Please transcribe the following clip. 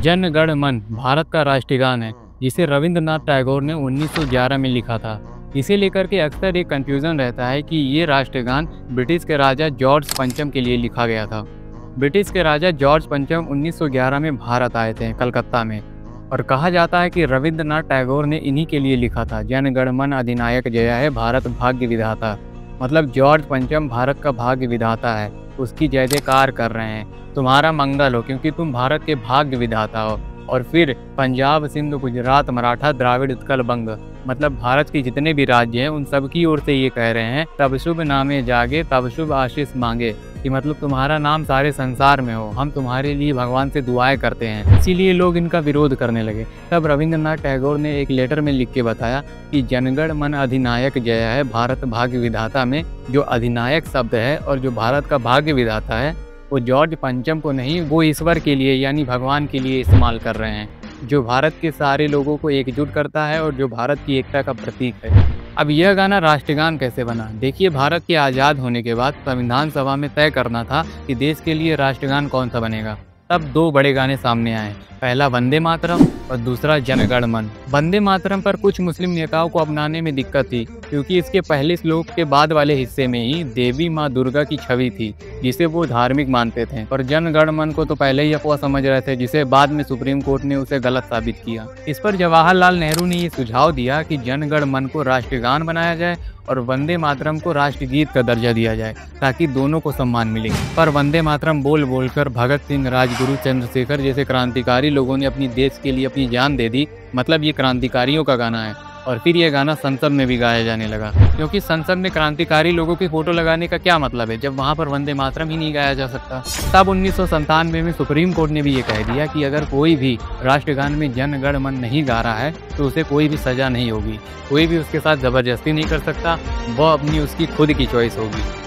जन गण मन भारत का राष्ट्रीय गान है, जिसे रविंद्रनाथ टैगोर ने 1911 में लिखा था। इसे लेकर के अक्सर एक कंफ्यूजन रहता है कि ये राष्ट्रीय गान ब्रिटिश के राजा जॉर्ज पंचम के लिए लिखा गया था। ब्रिटिश के राजा जॉर्ज पंचम 1911 में भारत आए थे, कलकत्ता में, और कहा जाता है कि रविंद्रनाथ टैगोर ने इन्हीं के लिए लिखा था। जन गण मन अधिनायक जय है, भारत भाग्य विधाता। मतलब जॉर्ज पंचम भारत का भाग्य विधाता है, उसकी जय जयकार कर रहे हैं, तुम्हारा मंगल हो क्योंकि तुम भारत के भाग्य विधाता हो। और फिर पंजाब, सिंध, गुजरात, मराठा, द्राविड़, उत्कल, बंग, मतलब भारत के जितने भी राज्य हैं उन सब की ओर से ये कह रहे हैं, तब शुभ नामे जागे तब शुभ आशीष मांगे, कि मतलब तुम्हारा नाम सारे संसार में हो, हम तुम्हारे लिए भगवान से दुआएं करते हैं। इसीलिए लोग इनका विरोध करने लगे। तब रविंद्रनाथ टैगोर ने एक लेटर में लिख के बताया कि जनगण मन अधिनायक जय है, भारत भाग्य विधाता में जो अधिनायक शब्द है और जो भारत का भाग्य विधाता है वो जॉर्ज पंचम को नहीं, वो ईश्वर के लिए यानी भगवान के लिए इस्तेमाल कर रहे हैं, जो भारत के सारे लोगों को एकजुट करता है और जो भारत की एकता का प्रतीक है। अब यह गाना राष्ट्रगान कैसे बना? देखिए, भारत के आज़ाद होने के बाद संविधान सभा में तय करना था कि देश के लिए राष्ट्रगान कौन सा बनेगा। तब दो बड़े गाने सामने आए, पहला वंदे मातरम और दूसरा जन गण मन। वंदे मातरम पर कुछ मुस्लिम नेताओं को अपनाने में दिक्कत थी, क्योंकि इसके पहले श्लोक के बाद वाले हिस्से में ही देवी माँ दुर्गा की छवि थी, जिसे वो धार्मिक मानते थे। और जन गण मन को तो पहले ही अफवाह समझ रहे थे, जिसे बाद में सुप्रीम कोर्ट ने उसे गलत साबित किया। इस पर जवाहरलाल नेहरू ने ये सुझाव दिया कि जन गण मन को राष्ट्रगान बनाया जाए और वंदे मातरम को राष्ट्रगीत का दर्जा दिया जाए, ताकि दोनों को सम्मान मिले। पर वंदे मातरम बोल बोलकर भगत सिंह, राजगुरु, चंद्रशेखर जैसे क्रांतिकारी लोगों ने अपनी देश के लिए अपनी जान दे दी। मतलब ये क्रांतिकारियों का गाना है। और फिर ये गाना संसद में भी गाया जाने लगा, क्योंकि संसद में क्रांतिकारी लोगों की फोटो लगाने का क्या मतलब है जब वहाँ पर वंदे मातरम ही नहीं गाया जा सकता। तब 1997 में सुप्रीम कोर्ट ने भी ये कह दिया कि अगर कोई भी राष्ट्रगान में जन गण मन नहीं गा रहा है तो उसे कोई भी सजा नहीं होगी, कोई भी उसके साथ जबरदस्ती नहीं कर सकता, वह अपनी उसकी खुद की चॉइस होगी।